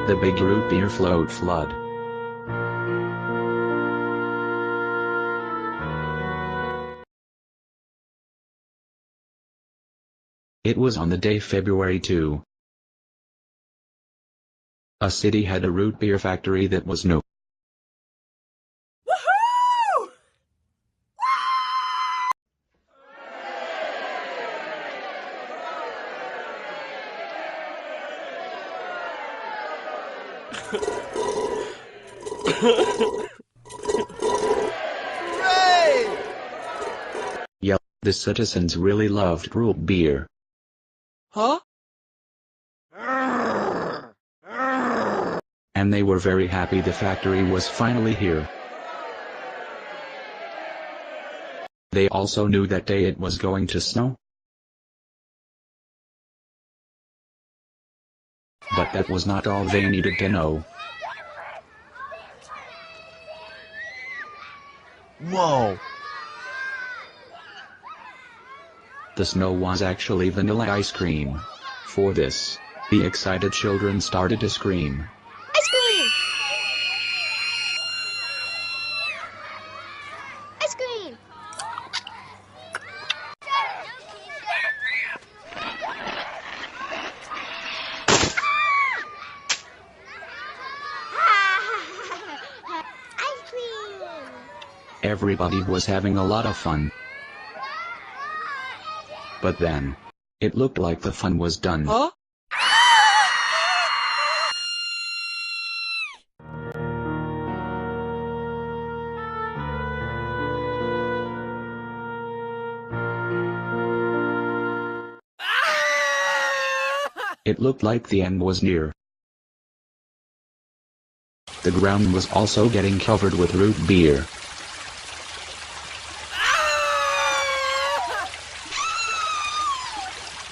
The Big Root Beer Float Flood. It was on the day February 2. A city had a root beer factory that was new. Hooray! Yep, the citizens really loved root beer. Huh? And they were very happy the factory was finally here. They also knew that day it was going to snow. But that was not all they needed to know. Whoa! The snow was actually vanilla ice cream. For this, the excited children started to scream. Ice cream! Ice cream! Ice cream! Everybody was having a lot of fun. But then, it looked like the fun was done. Huh? It looked like the end was near. The ground was also getting covered with root beer.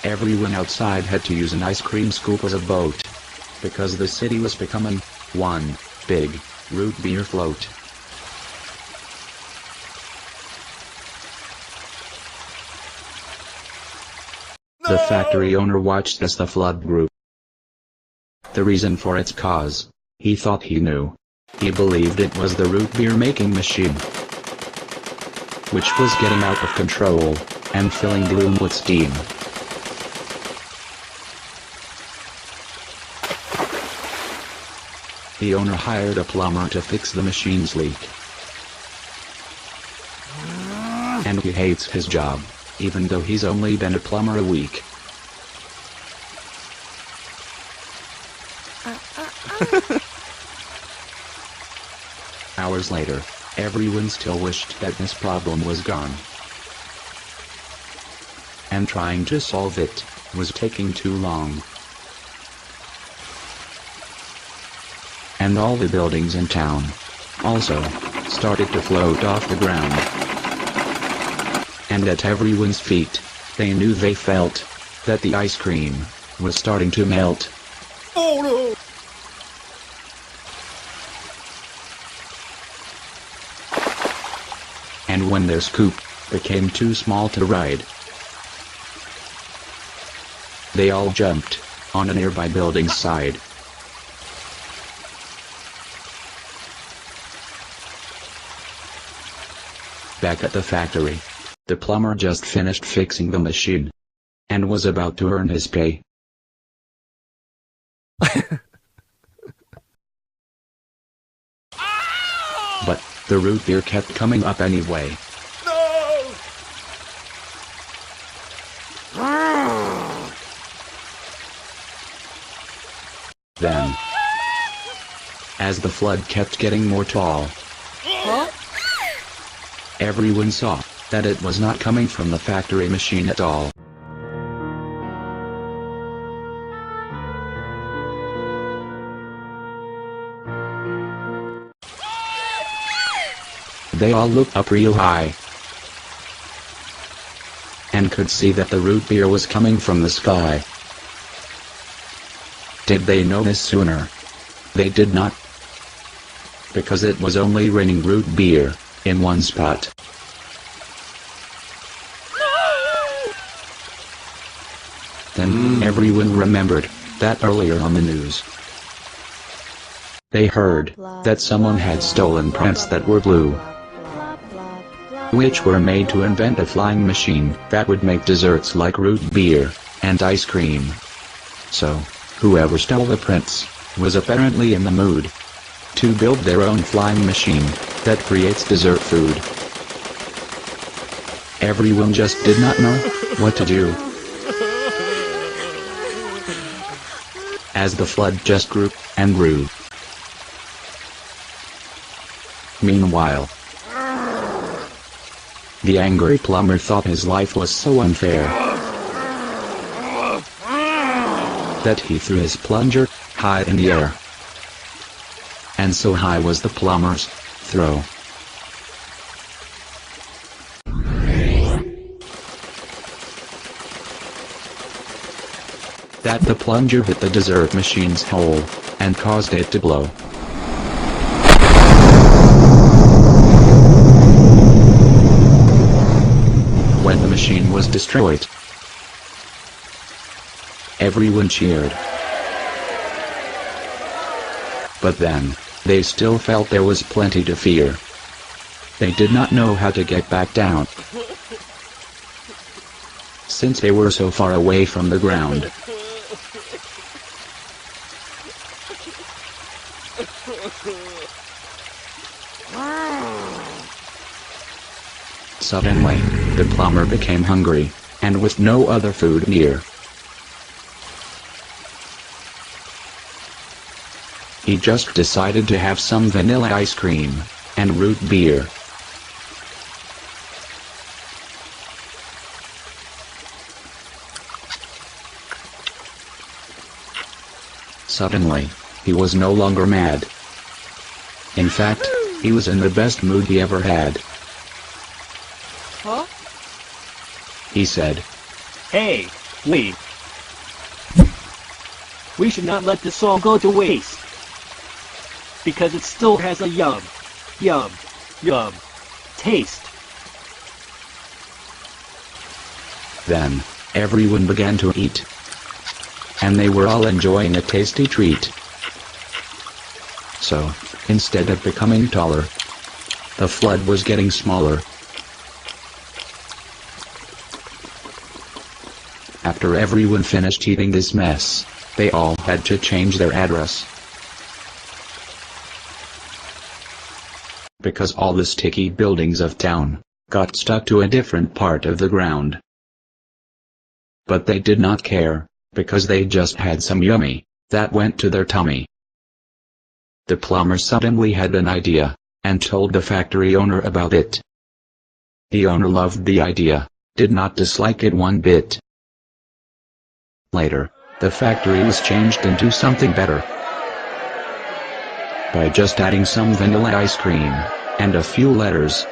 Everyone outside had to use an ice cream scoop as a boat, because the city was becoming one big root beer float. The factory owner watched as the flood grew. The reason for its cause, he thought he knew. He believed it was the root beer making machine, which was getting out of control, and filling Bloom with steam. The owner hired a plumber to fix the machine's leak. And he hates his job, even though he's only been a plumber a week. Hours later, everyone still wished that this problem was gone. And trying to solve it was taking too long. And all the buildings in town also started to float off the ground. And at everyone's feet, they knew they felt that the ice cream was starting to melt. Oh no! And when their scoop became too small to ride, they all jumped on a nearby building's side. Back at the factory, the plumber just finished fixing the machine and was about to earn his pay. But the root beer kept coming up anyway. No! Then, as the flood kept getting more tall, Huh? everyone saw that it was not coming from the factory machine at all. They all looked up real high and could see that the root beer was coming from the sky. Did they notice sooner? They did not, because it was only raining root beer in one spot. Then everyone remembered that earlier on the news, They heard that someone had stolen prints that were blue, which were made to invent a flying machine that would make desserts like root beer and ice cream. So, whoever stole the prints was apparently in the mood to build their own flying machine that creates dessert food. Everyone just did not know what to do, as the flood just grew and grew. Meanwhile, the angry plumber thought his life was so unfair that he threw his plunger high in the air. And so high was the plumber's throw that the plunger hit the dessert machine's hole and caused it to blow. When the machine was destroyed, everyone cheered. But then, they still felt there was plenty to fear. They did not know how to get back down, since they were so far away from the ground. Suddenly, the plumber became hungry, and with no other food near, he just decided to have some vanilla ice cream and root beer. Suddenly, he was no longer mad. In fact, he was in the best mood he ever had. Huh? He said, Hey, we should not let this all go to waste, because it still has a yum taste. Then, everyone began to eat, and they were all enjoying a tasty treat. So, instead of becoming taller, the flood was getting smaller. After everyone finished eating this mess, they all had to change their address, because all the sticky buildings of town got stuck to a different part of the ground. But they did not care, because they just had some yummy that went to their tummy. The plumber suddenly had an idea, and told the factory owner about it. The owner loved the idea, did not dislike it one bit. Later, the factory was changed into something better by just adding some vanilla ice cream and a few letters.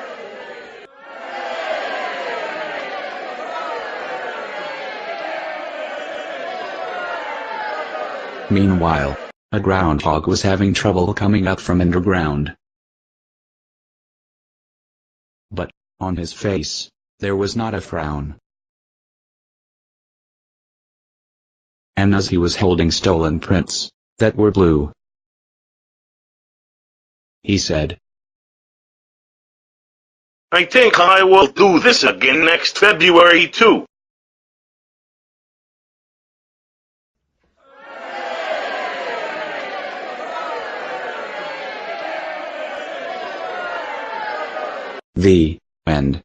Meanwhile, a groundhog was having trouble coming up from underground. But, on his face, there was not a frown. And as he was holding stolen prints that were blue, he said, I think I will do this again next February too. The end.